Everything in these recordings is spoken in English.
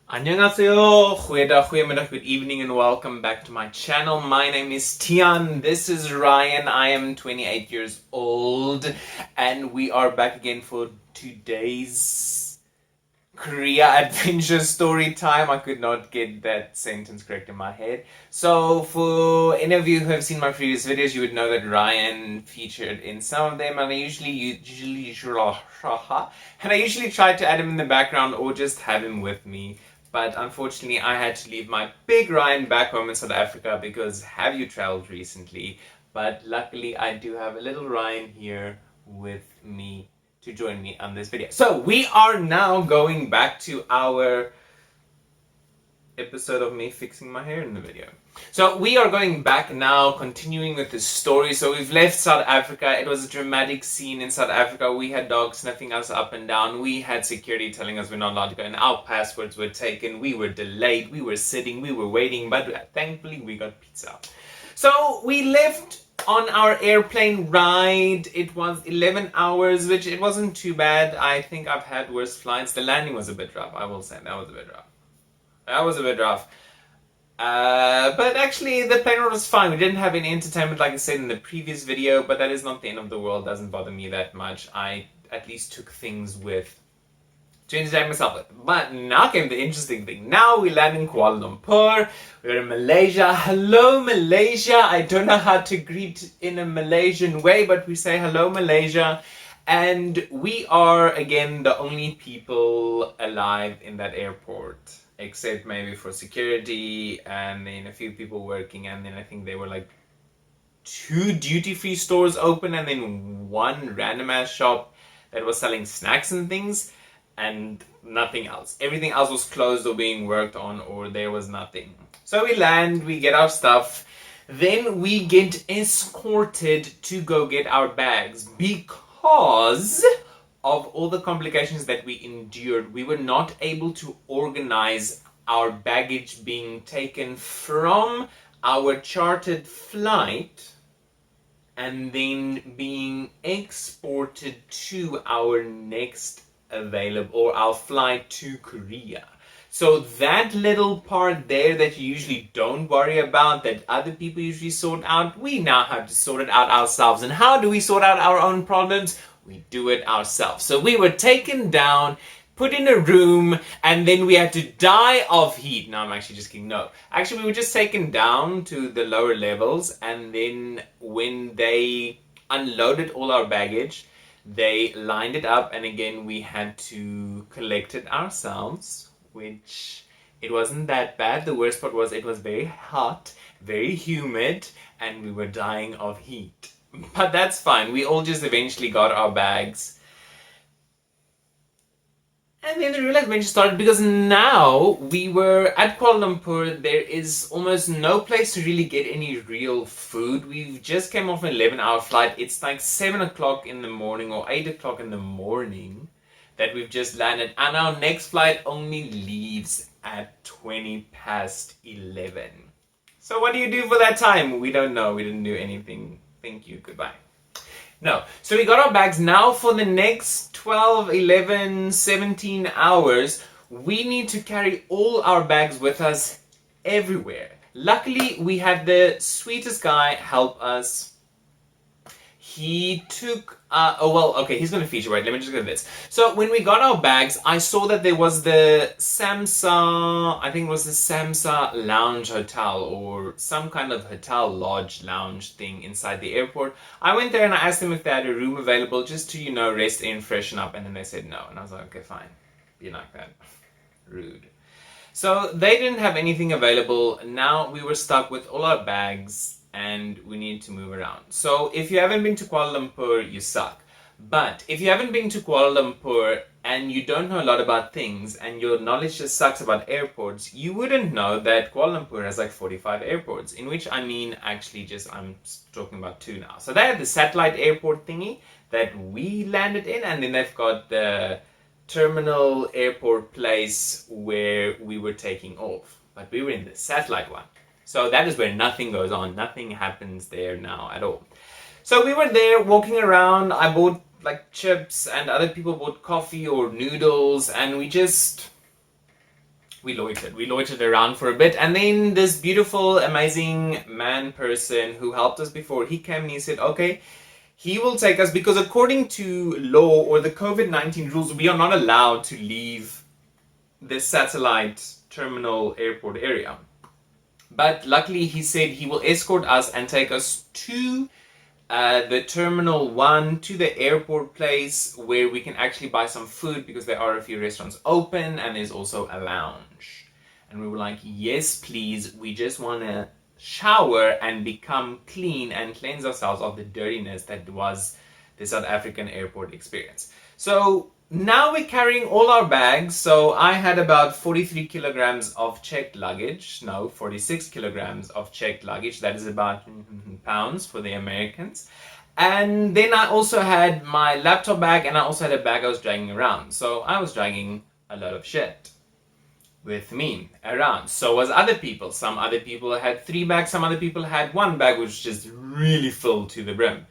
Annyeonghaseyo, goeiedag, goedemiddag, good evening, and welcome back to my channel. My name is Tian, this is Ryan, I am 28 years old, and we are back again for today's Korea adventure story time. I could not get that sentence correct in my head. So for any of you who have seen my previous videos, you would know that Ryan featured in some of them, and I usually try to add him in the background or just have him with me. But unfortunately, I had to leave my big Ryan back home in South Africa because have you traveled recently? But luckily, I do have a little Ryan here with me to join me on this video. So we are now going back to our episode of me fixing my hair in the video. So we are going back now, continuing with the story. So we've left South Africa. It was a dramatic scene in South Africa. We had dogs sniffing us up and down. We had security telling us we're not allowed to go, and our passports were taken. We were delayed. We were sitting. We were waiting, but thankfully we got pizza. So we left on our airplane ride. It was 11 hours, which it wasn't too bad. I think I've had worse flights. The landing was a bit rough. I will say that was a bit rough. But actually the plane ride was fine. We didn't have any entertainment like I said in the previous video, but that is not the end of the world. It doesn't bother me that much. I at least took things to entertain myself with. But now came the interesting thing. Now we land in Kuala Lumpur. We're in Malaysia. Hello Malaysia. I don't know how to greet in a Malaysian way, but we say hello Malaysia. And we are, again, the only people alive in that airport, except maybe for security and then a few people working, and then I think there were like 2 duty-free stores open and then 1 random ass shop that was selling snacks and things, and nothing else. Everything else was closed or being worked on, or there was nothing. So we land, we get our stuff, then we get escorted to go get our bags because of all the complications that we endured. We were not able to organize our baggage being taken from our chartered flight and then being exported to our next available, or our flight to Korea. So that little part there that you usually don't worry about, that other people usually sort out, we now have to sort it out ourselves. And how do we sort out our own problems? We do it ourselves. So we were taken down, put in a room, and then we had to die of heat. No, I'm actually just kidding. No. Actually, we were just taken down to the lower levels, and then when they unloaded all our baggage, they lined it up, and again, we had to collect it ourselves, which it wasn't that bad. The worst part was it was very hot, very humid, and we were dying of heat. But that's fine. We all just eventually got our bags. And then the real adventure started because now we were at Kuala Lumpur. There is almost no place to really get any real food. We just came off an 11-hour flight. It's like 7 o'clock in the morning or 8 o'clock in the morning that we've just landed. And our next flight only leaves at 20 past 11. So what do you do for that time? We don't know. We didn't do anything. Thank you. Goodbye. No. So we got our bags. Now for the next 12, 11, 17 hours, we need to carry all our bags with us everywhere. Luckily, we had the sweetest guy help us. He took, he's going to feature, right? Let me just go to this. So when we got our bags, I saw that there was the Samsa, I think it was the Samsa Lounge Hotel or some kind of hotel lodge lounge thing inside the airport. I went there and I asked them if they had a room available just to, rest in, freshen up, and then they said no. And I was like, okay, fine. Be like that. Rude. So they didn't have anything available. Now we were stuck with all our bags and we need to move around. So if you haven't been to Kuala Lumpur, you suck. But if you haven't been to Kuala Lumpur and you don't know a lot about things and your knowledge just sucks about airports, you wouldn't know that Kuala Lumpur has like 45 airports, in which I mean actually just I'm talking about 2 now. So they have the satellite airport thingy that we landed in, and then they've got the terminal airport place where we were taking off. But we were in the satellite one. So that is where nothing goes on. Nothing happens there now at all. So we were there walking around. I bought like chips and other people bought coffee or noodles, and we just we loitered around for a bit, and then this beautiful, amazing man person who helped us before, he came and he said, okay, he will take us, because according to law or the COVID-19 rules, we are not allowed to leave this satellite terminal airport area. But luckily he said he will escort us and take us to the Terminal 1, to the airport place where we can actually buy some food, because there are a few restaurants open and there's also a lounge. And we were like, yes please, we just want to shower and become clean and cleanse ourselves of the dirtiness that was the South African airport experience. So now we're carrying all our bags. So I had about 43 kilograms of checked luggage. No, 46 kilograms of checked luggage. That is about pounds for the Americans. And then I also had my laptop bag, and I also had a bag I was dragging around. So I was dragging a lot of shit with me around. So was other people. Some other people had 3 bags, some other people had 1 bag, which was just really full to the brim.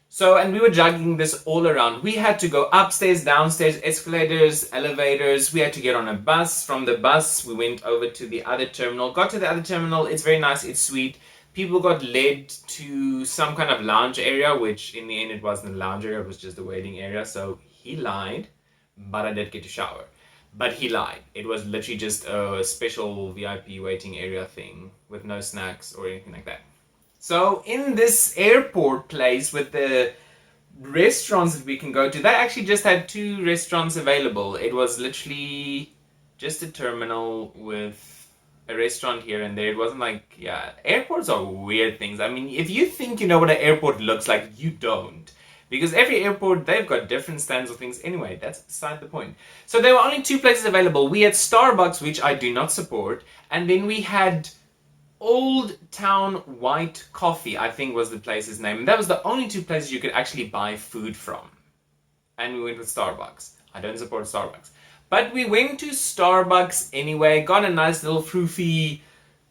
So, and we were dragging this all around. We had to go upstairs, downstairs, escalators, elevators. We had to get on a bus. From the bus, we went over to the other terminal. Got to the other terminal. It's very nice. It's sweet. People got led to some kind of lounge area, which in the end it wasn't a lounge area. It was just a waiting area. So he lied, but I did get to shower. But he lied. It was literally just a special VIP waiting area thing with no snacks or anything like that. So in this airport place with the restaurants that we can go to, they actually just had 2 restaurants available. It was literally just a terminal with a restaurant here and there. It wasn't like, yeah, airports are weird things. I mean, if you think you know what an airport looks like, you don't. Because every airport, they've got different stands of things. Anyway, that's beside the point. So there were only 2 places available. We had Starbucks, which I do not support. And then we had Old Town White Coffee, I think was the place's name. And that was the only 2 places you could actually buy food from. And we went with Starbucks. I don't support Starbucks. But we went to Starbucks anyway, got a nice little fruity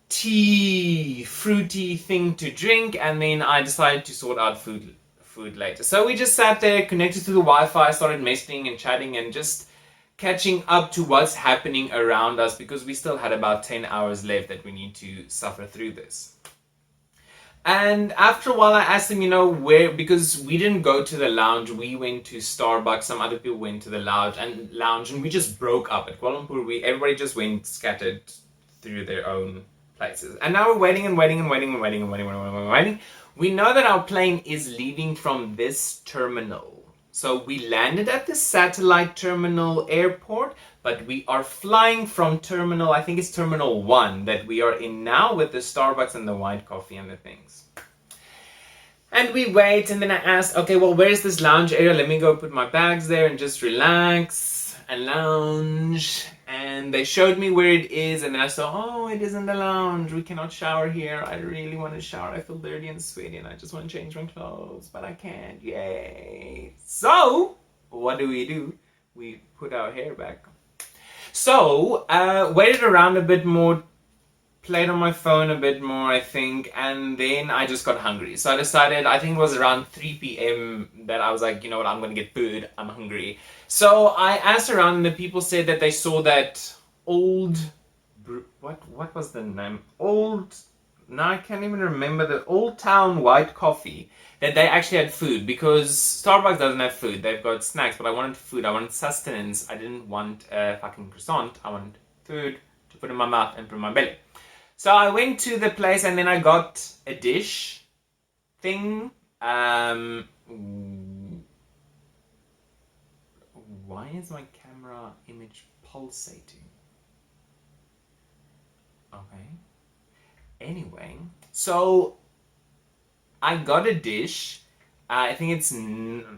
thing to drink, and then I decided to sort out food later. So we just sat there, connected to the Wi-Fi, started messaging and chatting and just catching up to what's happening around us, because we still had about 10 hours left that we need to suffer through this. And after a while I asked them, where, because we didn't go to the lounge, we went to Starbucks, some other people went to the lounge, and we just broke up. At Kuala Lumpur, everybody just went scattered through their own places. And now we're waiting. We know that our plane is leaving from this terminal. So we landed at the satellite terminal airport, but we are flying from terminal, I think it's terminal 1 that we are in now, with the Starbucks and the white coffee and the things. And we wait, and then I asked, okay, well, where's this lounge area? Let me go put my bags there and just relax and lounge. And they showed me where it is, and then I saw, oh, it isn't the lounge. We cannot shower here. I really want to shower. I feel dirty and sweaty, and I just want to change my clothes, but I can't. Yay. So, what do? We put our hair back. So, waited around a bit more, played on my phone a bit more, I think, and then I just got hungry. So I decided, I think it was around 3 p.m. that I was like, you know what, I'm going to get food. I'm hungry. So I asked around, and the people said that they saw that old, what was the name? Now I can't even remember, the Old Town White Coffee, that they actually had food, because Starbucks doesn't have food. They've got snacks, but I wanted food. I wanted sustenance. I didn't want a fucking croissant. I wanted food to put in my mouth and put in my belly. So I went to the place, and then I got a dish thing. Why is my camera image pulsating? Okay. Anyway, so I got a dish. I think it's Nami.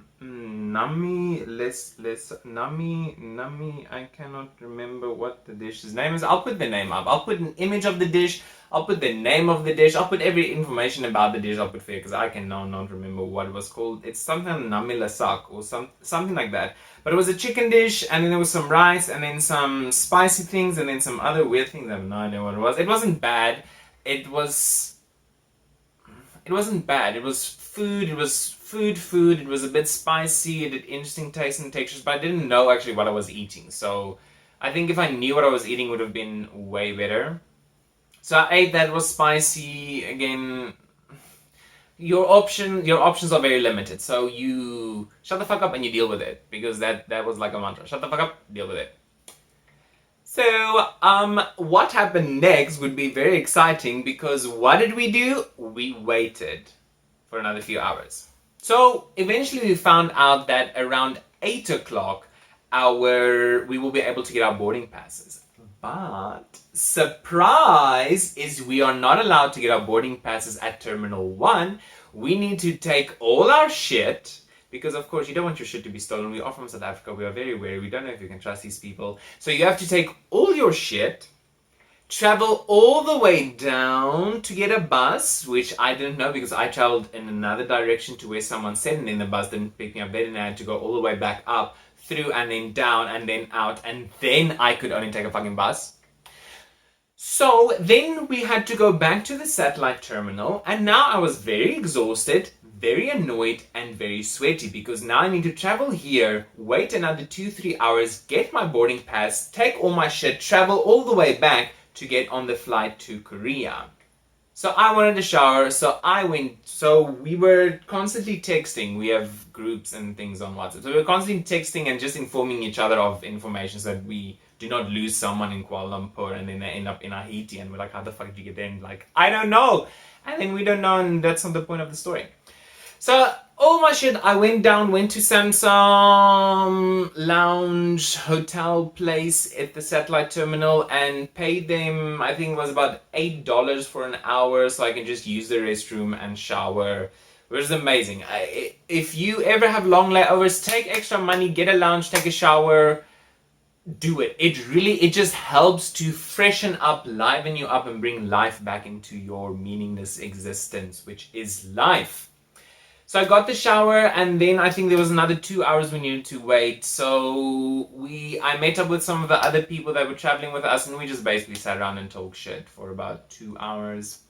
I cannot remember what the dish's name is. I'll put the name up. I'll put an image of the dish. I'll put the name of the dish. I'll put every information about the dish. I'll put for you, because I can now not remember what it was called. It's something Nami Lasak or something like that. But it was a chicken dish, and then there was some rice, and then some spicy things, and then some other weird things. I have no idea what it was. It wasn't bad. It wasn't bad. It was food. It was food. It was a bit spicy. It had interesting tastes and textures, but I didn't know actually what I was eating. So I think if I knew what I was eating, it would have been way better. So I ate that. It was spicy. Again, your options are very limited. So you shut the fuck up and you deal with it, because that was like a mantra. Shut the fuck up, deal with it. So, what happened next would be very exciting, because what did we do? We waited for another few hours. So, eventually we found out that around 8 o'clock, we will be able to get our boarding passes. But, surprise is we are not allowed to get our boarding passes at Terminal 1. We need to take all our shit, because of course you don't want your shit to be stolen. We are from South Africa. We are very wary. We don't know if you can trust these people. So you have to take all your shit, travel all the way down to get a bus, which I didn't know because I traveled in another direction to where someone said, and then the bus didn't pick me up. Then I had to go all the way back up, through, and then down, and then out, and then I could only take a fucking bus. So then we had to go back to the satellite terminal, and now I was very exhausted, very annoyed, and very sweaty, because now I need to travel here, wait another 2-3 hours, get my boarding pass, take all my shit, travel all the way back to get on the flight to Korea. So I wanted a shower, so we were constantly texting. We have groups and things on WhatsApp. So we were constantly texting and just informing each other of information so that we do not lose someone in Kuala Lumpur and then they end up in Haiti and we're like, how the fuck did you get there? And like, I don't know. And then we don't know, and that's not the point of the story. So all my shit, I went to some lounge hotel place at the satellite terminal and paid them, I think it was about $8 for an hour, so I can just use the restroom and shower, which is amazing. If you ever have long layovers, take extra money, get a lounge, take a shower, do it. It just helps to freshen up, liven you up, and bring life back into your meaningless existence, which is life. So I got the shower, and then I think there was another 2 hours we needed to wait. So I met up with some of the other people that were traveling with us, and we just basically sat around and talked shit for about 2 hours.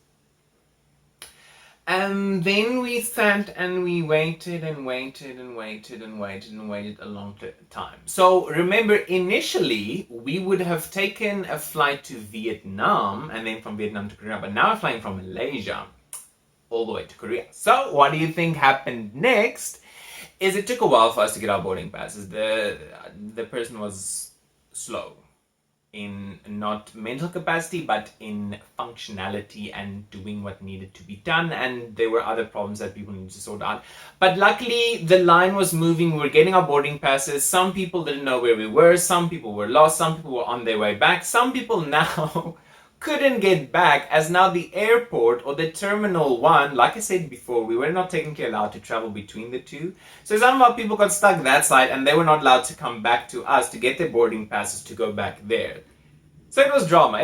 And then we sat and we waited and waited and waited and waited and waited a long time. So remember, initially we would have taken a flight to Vietnam and then from Vietnam to Korea, but now we're flying from Malaysia all the way to Korea. So what do you think happened next? Is it took a while for us to get our boarding passes. The person was slow in not mental capacity, but in functionality and doing what needed to be done, and there were other problems that people needed to sort out. But luckily the line was moving. We were getting our boarding passes. Some people didn't know where we were, some people were lost, some people were on their way back, some people now couldn't get back, as now the airport or the Terminal 1, like I said before, we were not technically allowed to travel between the two. So some of our people got stuck that side and they were not allowed to come back to us to get their boarding passes to go back there. So it was drama.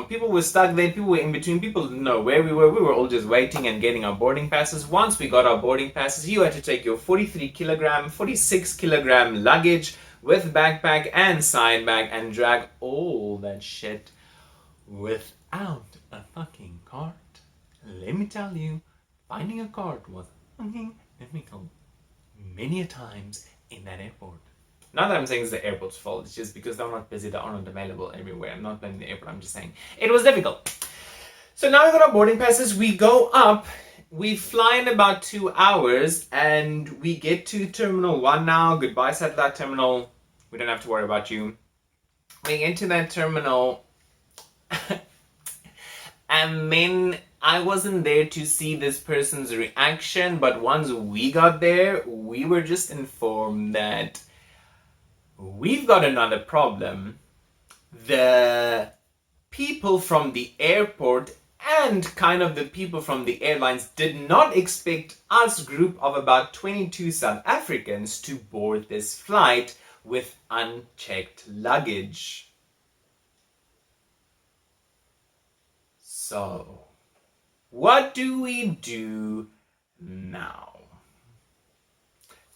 People were stuck there, people were in between, people didn't know where we were. We were all just waiting and getting our boarding passes. Once we got our boarding passes, you had to take your 46 kilogram luggage with backpack and side bag and drag all that shit without a fucking cart. Let me tell you, finding a cart was fucking difficult many a times in that airport. Not that I'm saying it's the airport's fault, it's just because they're not busy, they are not available everywhere. I'm not blaming the airport, I'm just saying it was difficult. So now we got our boarding passes, we go up, we fly in about 2 hours, and we get to Terminal 1 now. Goodbye satellite terminal, we don't have to worry about you. We get to that terminal, and then I wasn't there to see this person's reaction, but once we got there, we were just informed that we've got another problem. The people from the airport and kind of the people from the airlines did not expect us, group of about 22 South Africans, to board this flight with unchecked luggage. So, what do we do now?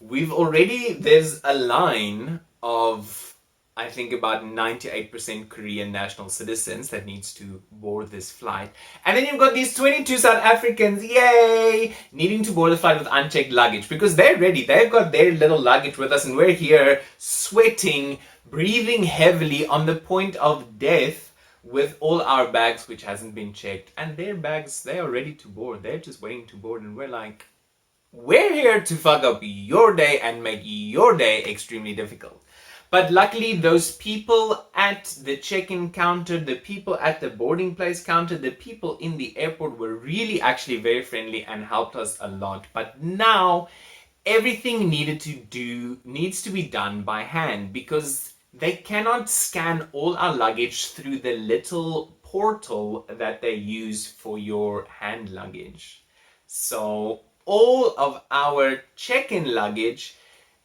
There's a line of, I think, about 98% Korean national citizens that needs to board this flight. And then you've got these 22 South Africans, yay, needing to board the flight with unchecked luggage because they're ready. They've got their little luggage with us and we're here sweating, breathing heavily on the point of death with all our bags which hasn't been checked, and their bags, they are ready to board. They're just waiting to board, and we're like, we're here to fuck up your day and make your day extremely difficult. But luckily, those people at the check-in counter, the people at the boarding place counter, the people in the airport were really actually very friendly and helped us a lot. But now everything needs to be done by hand, because they cannot scan all our luggage through the little portal that they use for your hand luggage. So all of our check-in luggage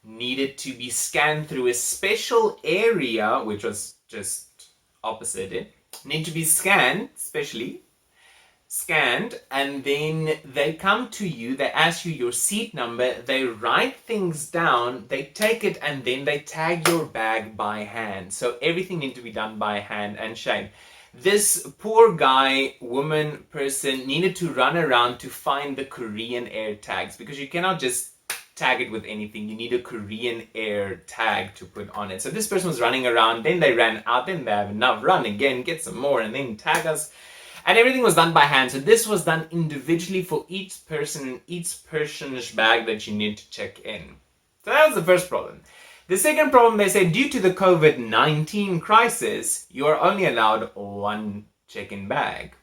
needed to be scanned through a special area, which was just opposite it. Need to be scanned, and then they come to you, they ask you your seat number, they write things down, they take it, and then they tag your bag by hand. So everything needs to be done by hand. And shame, this poor guy, woman, person needed to run around to find the Korean Air tags, because you cannot just tag it with anything. You need a Korean Air tag to put on it. So this person was running around, then they ran out, then they have enough, run again, get some more, and then tag us. And everything was done by hand. So this was done individually for each person, each person's bag that you need to check in. So that was the first problem. The second problem, they said, due to the COVID-19 crisis, you are only allowed one check-in bag.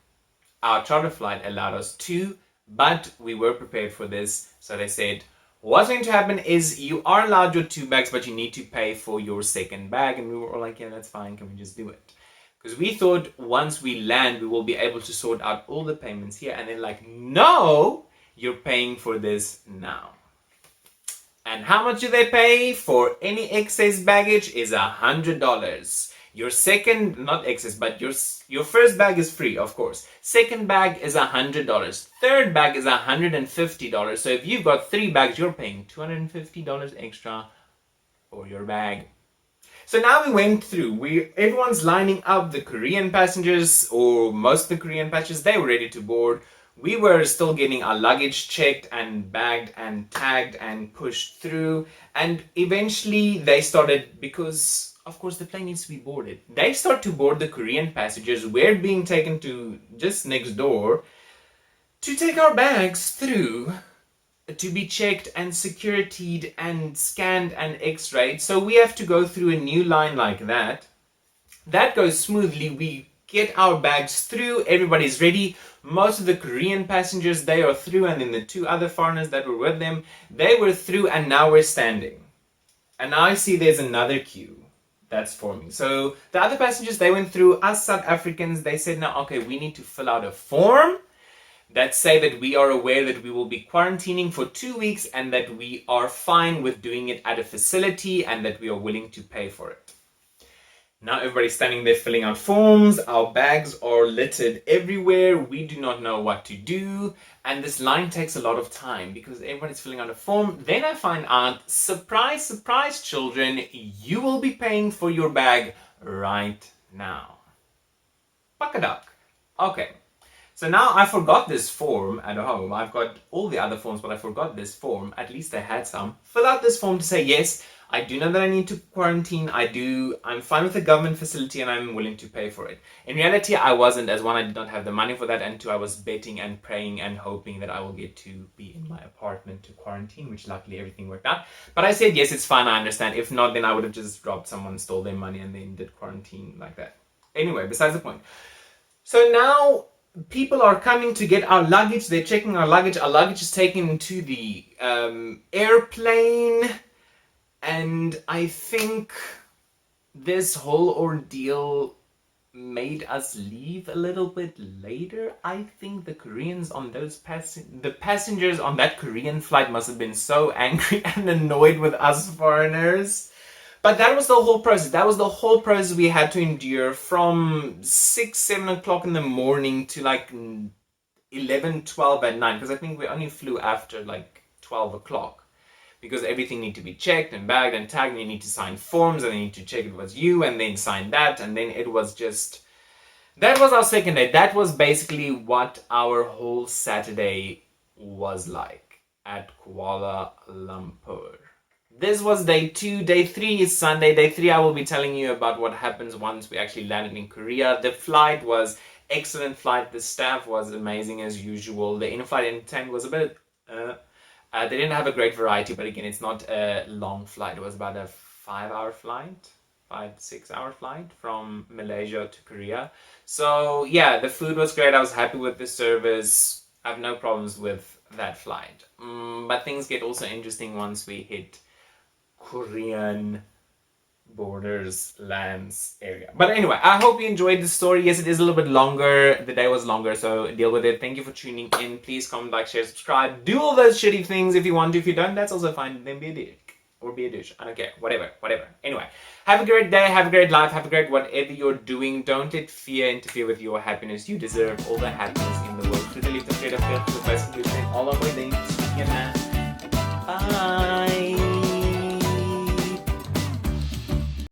Our charter flight allowed us two, but we were prepared for this. So they said, what's going to happen is you are allowed your two bags, but you need to pay for your second bag. And we were all like, yeah, that's fine. Can we just do it? Because we thought once we land, we will be able to sort out all the payments here. And they're like, no, you're paying for this now. And how much do they pay for any excess baggage is $100. Your second, not excess, but your first bag is free, of course. Second bag is $100. Third bag is $150. So if you've got 3 bags, you're paying $250 extra for your bag. So now we went through, everyone's lining up, the Korean passengers, or most of the Korean passengers, they were ready to board. We were still getting our luggage checked and bagged and tagged and pushed through. And eventually they started, because of course the plane needs to be boarded. They start to board the Korean passengers. We're being taken to just next door to take our bags through, to be checked and securityed and scanned and x-rayed. So we have to go through a new line like that. That goes smoothly. We get our bags through. Everybody's ready. Most of the Korean passengers, they are through, and then the 2 other foreigners that were with them, they were through, and now we're standing. And now I see there's another queue that's forming. So the other passengers, they went through. Us South Africans, they said, now, okay, we need to fill out a form that say that we are aware that we will be quarantining for 2 weeks and that we are fine with doing it at a facility and that we are willing to pay for it. Now everybody's standing there filling out forms. Our bags are littered everywhere. We do not know what to do. And this line takes a lot of time because everybody's filling out a form. Then I find out, surprise, surprise, children, you will be paying for your bag right now. Buck-a-duck. Okay. So now I forgot this form at home. I've got all the other forms, but I forgot this form. At least I had some. Fill out this form to say, yes, I do know that I need to quarantine. I'm fine with the government facility and I'm willing to pay for it. In reality, I wasn't, as one, I did not have the money for that, and 2, I was betting and praying and hoping that I will get to be in my apartment to quarantine, which luckily everything worked out. But I said, yes, it's fine, I understand. If not, then I would have just robbed someone, stole their money, and then did quarantine like that. Anyway, besides the point. So now people are coming to get our luggage. They're checking our luggage. Our luggage is taken to the airplane. And I think this whole ordeal made us leave a little bit later. I think the Koreans on the passengers on that Korean flight must have been so angry and annoyed with us foreigners. But that was the whole process. That was the whole process we had to endure from 6, 7 o'clock in the morning to like 11, 12 at night. Because I think we only flew after like 12 o'clock. Because everything needs to be checked and bagged and tagged, and you need to sign forms, and they need to check it was you, and then sign that, and then it was just... That was our second day. That was basically what our whole Saturday was like at Kuala Lumpur. This was day 2. Day 3 is Sunday. Day 3, I will be telling you about what happens once we actually landed in Korea. The flight was excellent flight. The staff was amazing as usual. The in-flight entertainment was a bit... they didn't have a great variety, but again, it's not a long flight. It was about a 5-hour flight. 5-6 hour flight from Malaysia to Korea. So yeah, the food was great. I was happy with the service. I have no problems with that flight. But things get also interesting once we hit Korean borders, lands area. But anyway, I hope you enjoyed the story. Yes, it is a little bit longer. The day was longer, so deal with it. Thank you for tuning in. Please comment, like, share, subscribe. Do all those shitty things if you want to. If you don't, that's also fine. Then be a dick. Or be a douche. I don't care. Whatever. Anyway, have a great day. Have a great life. Have a great whatever you're doing. Don't let fear interfere with your happiness. You deserve all the happiness in the world. Today, liefde vrede, vreugde, best all of my things.